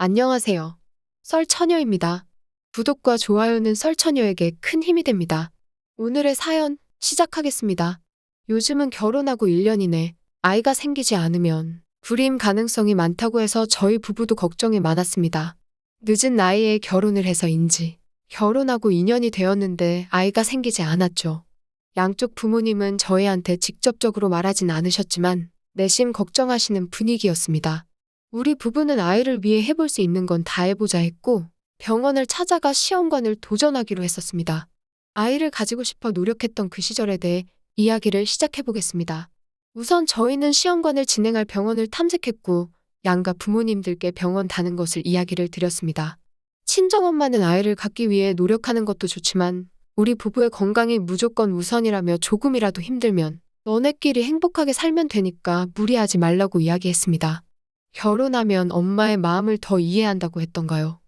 안녕하세요. 썰처녀입니다. 구독과 좋아요는 썰처녀에게 큰 힘이 됩니다. 오늘의 사연 시작하겠습니다. 요즘은 결혼하고 1년이네. 아이가 생기지 않으면 불임 가능성이 많다고 해서 저희 부부도 걱정이 많았습니다. 늦은 나이에 결혼을 해서인지 결혼하고 2년이 되었는데 아이가 생기지 않았죠. 양쪽 부모님은 저희한테 직접적으로 말하진 않으셨지만 내심 걱정하시는 분위기였습니다. 우리 부부는 아이를 위해 해볼 수 있는 건 다 해보자 했고 병원을 찾아가 시험관을 도전하기로 했었습니다. 아이를 가지고 싶어 노력했던 그 시절에 대해 이야기를 시작해보겠습니다. 우선 저희는 시험관을 진행할 병원을 탐색했고 양가 부모님들께 병원 다는 것을 이야기를 드렸습니다. 친정엄마는 아이를 갖기 위해 노력하는 것도 좋지만 우리 부부의 건강이 무조건 우선이라며 조금이라도 힘들면 너네끼리 행복하게 살면 되니까 무리하지 말라고 이야기했습니다. 결혼하면 엄마의 마음을 더 이해한다고 했던가요?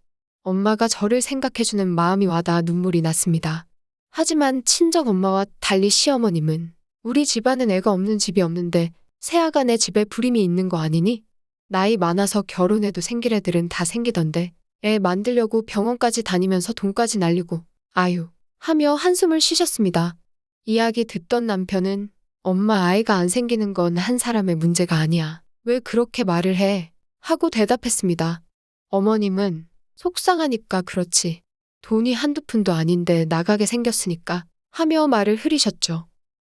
엄마가 저를 생각해주는 마음이 와닿아 눈물이 났습니다. 하지만 친정엄마와 달리 시어머님은 우리 집안은 애가 없는 집이 없는데 새아가 내 집에 불임이 있는 거 아니니? 나이 많아서 결혼해도 생길 애들은 다 생기던데 애 만들려고 병원까지 다니면서 돈까지 날리고 아유 하며 한숨을 쉬셨습니다. 이야기 듣던 남편은 엄마 아이가 안 생기는 건 한 사람의 문제가 아니야. 왜 그렇게 말을 해? 하고 대답했습니다. 어머님은 속상하니까 그렇지. 돈이 한두 푼도 아닌데 나가게 생겼으니까 하며 말을 흐리셨죠.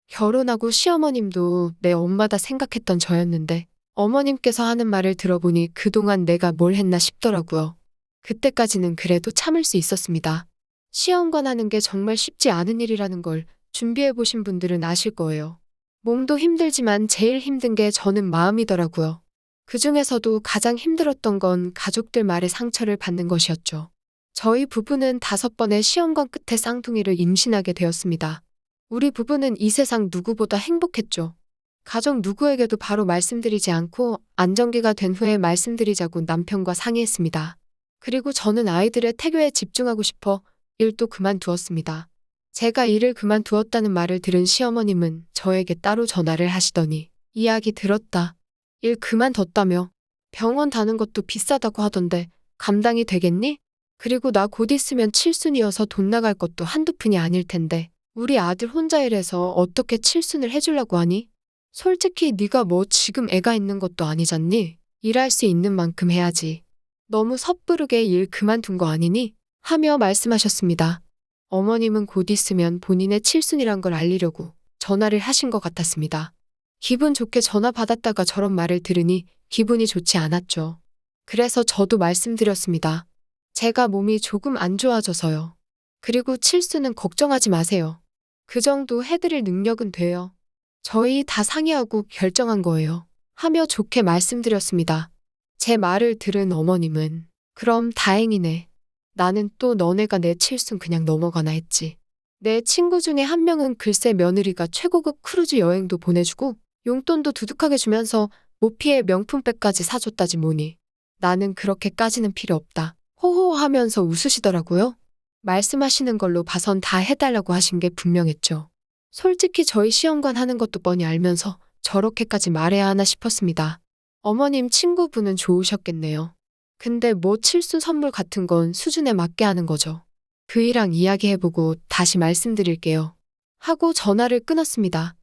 결혼하고 시어머님도 내 엄마다 생각했던 저였는데 어머님께서 하는 말을 들어보니 그동안 내가 뭘 했나 싶더라고요. 그때까지는 그래도 참을 수 있었습니다. 시험관 하는 게 정말 쉽지 않은 일이라는 걸 준비해보신 분들은 아실 거예요. 몸도 힘들지만 제일 힘든 게 저는 마음이더라고요. 그 중에서도 가장 힘들었던 건 가족들 말에 상처를 받는 것이었죠. 저희 부부는 5번의 시험관 끝에 쌍둥이를 임신하게 되었습니다. 우리 부부는 이 세상 누구보다 행복했죠. 가족 누구에게도 바로 말씀드리지 않고 안정기가 된 후에 말씀드리자고 남편과 상의했습니다. 그리고 저는 아이들의 태교에 집중하고 싶어 일도 그만두었습니다. 제가 일을 그만두었다는 말을 들은 시어머님은 저에게 따로 전화를 하시더니 이야기 들었다. 일 그만뒀다며 병원 다는 것도 비싸다고 하던데 감당이 되겠니? 그리고 나 곧 있으면 칠순이어서 돈 나갈 것도 한두 푼이 아닐 텐데 우리 아들 혼자 일해서 어떻게 칠순을 해주려고 하니? 솔직히 네가 뭐 지금 애가 있는 것도 아니잖니? 일할 수 있는 만큼 해야지. 너무 섣부르게 일 그만둔 거 아니니? 하며 말씀하셨습니다. 어머님은 곧 있으면 본인의 칠순이란 걸 알리려고 전화를 하신 것 같았습니다. 기분 좋게 전화 받았다가 저런 말을 들으니 기분이 좋지 않았죠. 그래서 저도 말씀드렸습니다. 제가 몸이 조금 안 좋아져서요. 그리고 칠순은 걱정하지 마세요. 그 정도 해드릴 능력은 돼요. 저희 다 상의하고 결정한 거예요. 하며 좋게 말씀드렸습니다. 제 말을 들은 어머님은 그럼 다행이네. 나는 또 너네가 내 칠순 그냥 넘어가나 했지. 내 친구 중에 한 명은 글쎄 며느리가 최고급 크루즈 여행도 보내주고 용돈도 두둑하게 주면서 모피의 명품백까지 사줬다지 뭐니. 나는 그렇게까지는 필요 없다. 호호하면서 웃으시더라고요. 말씀하시는 걸로 봐선 다 해달라고 하신 게 분명했죠. 솔직히 저희 시험관 하는 것도 뻔히 알면서 저렇게까지 말해야 하나 싶었습니다. 어머님 친구분은 좋으셨겠네요. 근데 뭐 칠순 선물 같은 건 수준에 맞게 하는 거죠. 그이랑 이야기해보고 다시 말씀드릴게요. 하고 전화를 끊었습니다.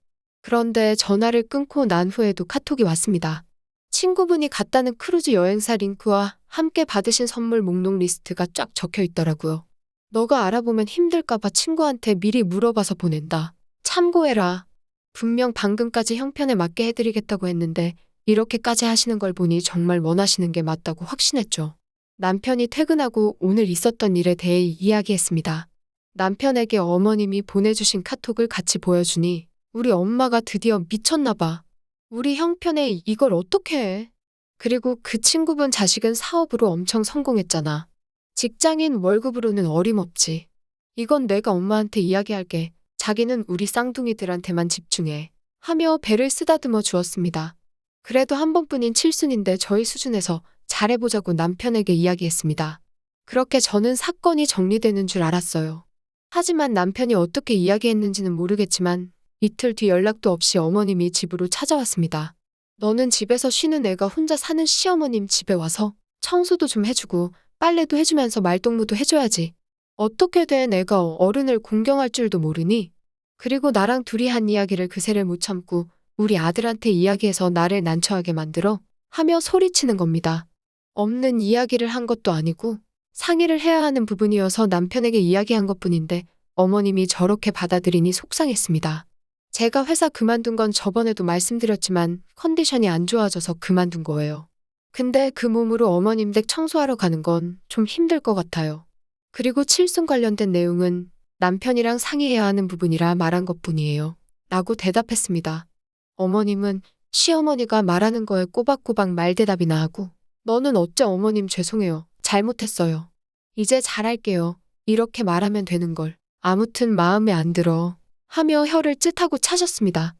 그런데 전화를 끊고 난 후에도 카톡이 왔습니다. 친구분이 갔다는 크루즈 여행사 링크와 함께 받으신 선물 목록 리스트가 쫙 적혀 있더라고요. 너가 알아보면 힘들까봐 친구한테 미리 물어봐서 보낸다. 참고해라. 분명 방금까지 형편에 맞게 해드리겠다고 했는데 이렇게까지 하시는 걸 보니 정말 원하시는 게 맞다고 확신했죠. 남편이 퇴근하고 오늘 있었던 일에 대해 이야기했습니다. 남편에게 어머님이 보내주신 카톡을 같이 보여주니 우리 엄마가 드디어 미쳤나 봐. 우리 형편에 이걸 어떻게 해? 그리고 그 친구분 자식은 사업으로 엄청 성공했잖아. 직장인 월급으로는 어림없지. 이건 내가 엄마한테 이야기할게. 자기는 우리 쌍둥이들한테만 집중해. 하며 배를 쓰다듬어 주었습니다. 그래도 한 번뿐인 칠순인데 저희 수준에서 잘해보자고 남편에게 이야기했습니다. 그렇게 저는 사건이 정리되는 줄 알았어요. 하지만 남편이 어떻게 이야기했는지는 모르겠지만 이틀 뒤 연락도 없이 어머님이 집으로 찾아왔습니다. 너는 집에서 쉬는 애가 혼자 사는 시어머님 집에 와서 청소도 좀 해주고 빨래도 해주면서 말동무도 해줘야지. 어떻게 된 애가 어른을 공경할 줄도 모르니? 그리고 나랑 둘이 한 이야기를 그새를 못 참고 우리 아들한테 이야기해서 나를 난처하게 만들어 하며 소리치는 겁니다. 없는 이야기를 한 것도 아니고 상의를 해야 하는 부분이어서 남편에게 이야기한 것뿐인데 어머님이 저렇게 받아들이니 속상했습니다. 제가 회사 그만둔 건 저번에도 말씀드렸지만 컨디션이 안 좋아져서 그만둔 거예요. 근데 그 몸으로 어머님 댁 청소하러 가는 건 좀 힘들 것 같아요. 그리고 칠순 관련된 내용은 남편이랑 상의해야 하는 부분이라 말한 것뿐이에요. 라고 대답했습니다. 어머님은 시어머니가 말하는 거에 꼬박꼬박 말대답이나 하고 너는 어째 어머님 죄송해요. 잘못했어요. 이제 잘할게요. 이렇게 말하면 되는 걸. 아무튼 마음에 안 들어. 하며 혀를 찢하고 차셨습니다.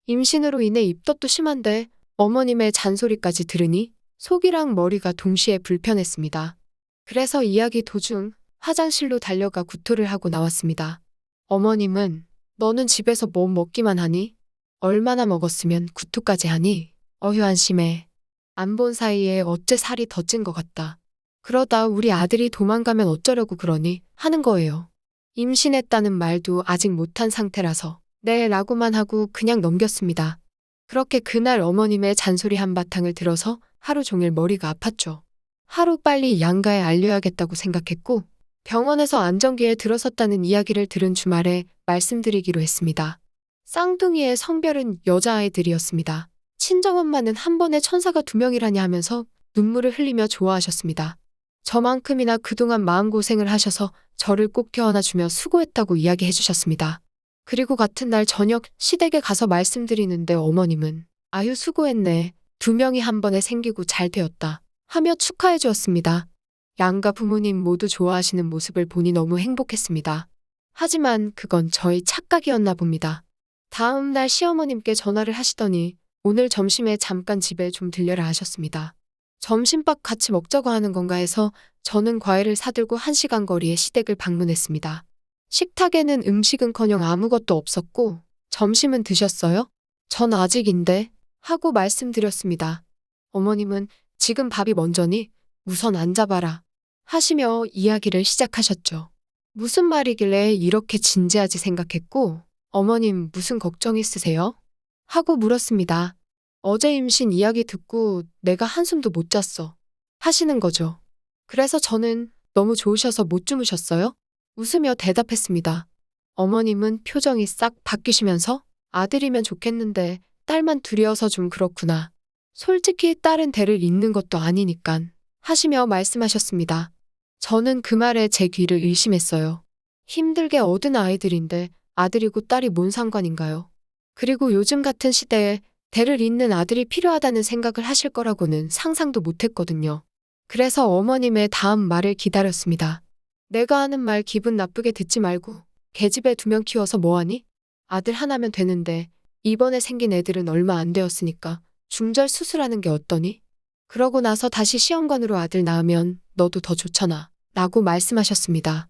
임신으로 인해 입덧도 심한데 어머님의 잔소리까지 들으니 속이랑 머리가 동시에 불편했습니다. 그래서 이야기 도중 화장실로 달려가 구토를 하고 나왔습니다. 어머님은 너는 집에서 뭐 먹기만 하니? 얼마나 먹었으면 구토까지 하니? 어휴 한심해. 안 본 사이에 어째 살이 더 찐 것 같다. 그러다 우리 아들이 도망가면 어쩌려고 그러니? 하는 거예요. 임신했다는 말도 아직 못한 상태라서 네 라고만 하고 그냥 넘겼습니다. 그렇게 그날 어머님의 잔소리 한바탕을 들어서 하루 종일 머리가 아팠죠. 하루빨리 양가에 알려야겠다고 생각했고 병원에서 안정기에 들어섰다는 이야기를 들은 주말에 말씀드리기로 했습니다. 쌍둥이의 성별은 여자아이들이었습니다. 친정엄마는 한 번에 천사가 2명이라니 하면서 눈물을 흘리며 좋아하셨습니다. 저만큼이나 그동안 마음고생을 하셔서 저를 꼭 태어나주며 수고했다고 이야기해 주셨습니다. 그리고 같은 날 저녁 시댁에 가서 말씀드리는데 어머님은 아유 수고했네. 2명이 한 번에 생기고 잘 되었다. 하며 축하해 주었습니다. 양가 부모님 모두 좋아하시는 모습을 보니 너무 행복했습니다. 하지만 그건 저의 착각이었나 봅니다. 다음 날 시어머님께 전화를 하시더니 오늘 점심에 잠깐 집에 좀 들려라 하셨습니다. 점심밥 같이 먹자고 하는 건가 해서 저는 과일을 사들고 1시간 거리의 시댁을 방문했습니다. 식탁에는 음식은커녕 아무것도 없었고 점심은 드셨어요? 전 아직인데 하고 말씀드렸습니다. 어머님은 지금 밥이 먼저니 우선 앉아봐라 하시며 이야기를 시작하셨죠. 무슨 말이길래 이렇게 진지하지 생각했고 어머님 무슨 걱정 있으세요? 하고 물었습니다. 어제 임신 이야기 듣고 내가 한숨도 못 잤어. 하시는 거죠. 그래서 저는 너무 좋으셔서 못 주무셨어요? 웃으며 대답했습니다. 어머님은 표정이 싹 바뀌시면서 아들이면 좋겠는데 딸만 둘이어서 좀 그렇구나. 솔직히 딸은 대를 잇는 것도 아니니깐 하시며 말씀하셨습니다. 저는 그 말에 제 귀를 의심했어요. 힘들게 얻은 아이들인데 아들이고 딸이 뭔 상관인가요? 그리고 요즘 같은 시대에 대를 잇는 아들이 필요하다는 생각을 하실 거라고는 상상도 못했거든요. 그래서 어머님의 다음 말을 기다렸습니다. 내가 하는 말 기분 나쁘게 듣지 말고 계집애 2명 키워서 뭐하니? 아들 하나면 되는데 이번에 생긴 애들은 얼마 안 되었으니까 중절 수술하는 게 어떠니? 그러고 나서 다시 시험관으로 아들 낳으면 너도 더 좋잖아. 라고 말씀하셨습니다.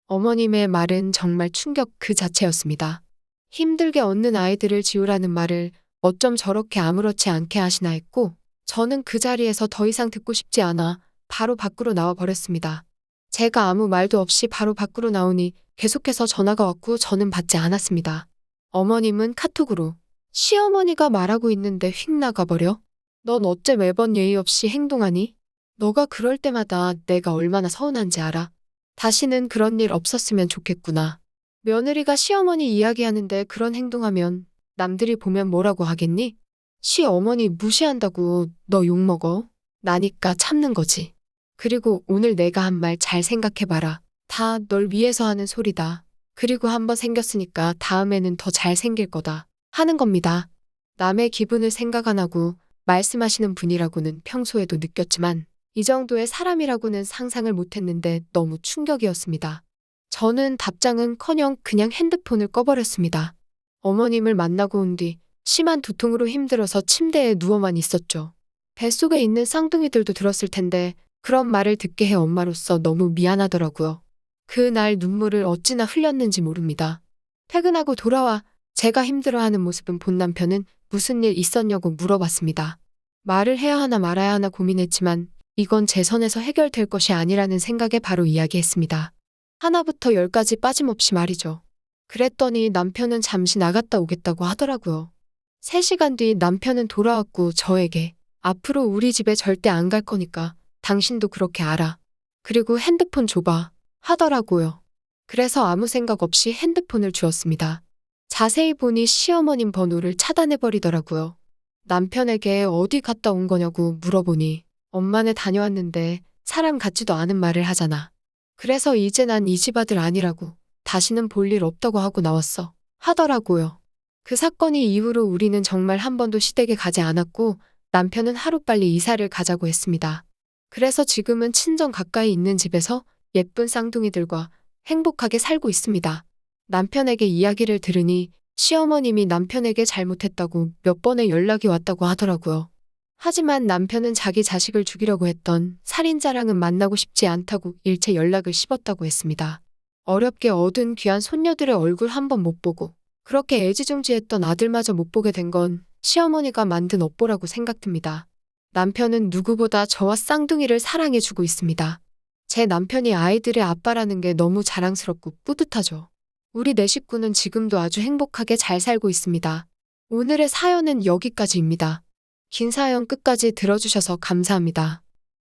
어머님의 말은 정말 충격 그 자체였습니다. 힘들게 얻는 아이들을 지우라는 말을 어쩜 저렇게 아무렇지 않게 하시나 했고 저는 그 자리에서 더 이상 듣고 싶지 않아 바로 밖으로 나와 버렸습니다. 제가 아무 말도 없이 바로 밖으로 나오니 계속해서 전화가 왔고 저는 받지 않았습니다. 어머님은 카톡으로 시어머니가 말하고 있는데 휙 나가버려? 넌 어째 매번 예의 없이 행동하니? 너가 그럴 때마다 내가 얼마나 서운한지 알아? 다시는 그런 일 없었으면 좋겠구나. 며느리가 시어머니 이야기하는데 그런 행동하면 남들이 보면 뭐라고 하겠니? 시어머니 무시한다고 너 욕먹어? 나니까 참는 거지. 그리고 오늘 내가 한 말 잘 생각해봐라. 다 널 위해서 하는 소리다. 그리고 한번 생겼으니까 다음에는 더 잘 생길 거다. 하는 겁니다. 남의 기분을 생각 안 하고 말씀하시는 분이라고는 평소에도 느꼈지만 이 정도의 사람이라고는 상상을 못했는데 너무 충격이었습니다. 저는 답장은커녕 그냥 핸드폰을 꺼버렸습니다. 어머님을 만나고 온 뒤 심한 두통으로 힘들어서 침대에 누워만 있었죠. 뱃속에 있는 쌍둥이들도 들었을 텐데 그런 말을 듣게 해 엄마로서 너무 미안하더라고요. 그날 눈물을 어찌나 흘렸는지 모릅니다. 퇴근하고 돌아와 제가 힘들어하는 모습은 본 남편은 무슨 일 있었냐고 물어봤습니다. 말을 해야 하나 말아야 하나 고민했지만 이건 제 선에서 해결될 것이 아니라는 생각에 바로 이야기했습니다. 하나부터 열까지 빠짐없이 말이죠. 그랬더니 남편은 잠시 나갔다 오겠다고 하더라고요. 3시간 뒤 남편은 돌아왔고 저에게 앞으로 우리 집에 절대 안 갈 거니까 당신도 그렇게 알아. 그리고 핸드폰 줘봐 하더라고요. 그래서 아무 생각 없이 핸드폰을 주었습니다. 자세히 보니 시어머님 번호를 차단해버리더라고요. 남편에게 어디 갔다 온 거냐고 물어보니 엄마네 다녀왔는데 사람 같지도 않은 말을 하잖아. 그래서 이제 난 이 집 아들 아니라고 다시는 볼 일 없다고 하고 나왔어 하더라고요. 그 사건이 이후로 우리는 정말 한 번도 시댁에 가지 않았고 남편은 하루빨리 이사를 가자고 했습니다. 그래서 지금은 친정 가까이 있는 집에서 예쁜 쌍둥이들과 행복하게 살고 있습니다. 남편에게 이야기를 들으니 시어머님이 남편에게 잘못했다고 몇 번의 연락이 왔다고 하더라고요. 하지만 남편은 자기 자식을 죽이려고 했던 살인자랑은 만나고 싶지 않다고 일체 연락을 씹었다고 했습니다. 어렵게 얻은 귀한 손녀들의 얼굴 한 번 못 보고 그렇게 애지중지했던 아들마저 못 보게 된 건 시어머니가 만든 업보라고 생각됩니다. 남편은 누구보다 저와 쌍둥이를 사랑해주고 있습니다. 제 남편이 아이들의 아빠라는 게 너무 자랑스럽고 뿌듯하죠. 우리 네 식구는 지금도 아주 행복하게 잘 살고 있습니다. 오늘의 사연은 여기까지입니다. 긴 사연 끝까지 들어주셔서 감사합니다.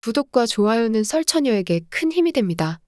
구독과 좋아요는 썰처녀에게 큰 힘이 됩니다.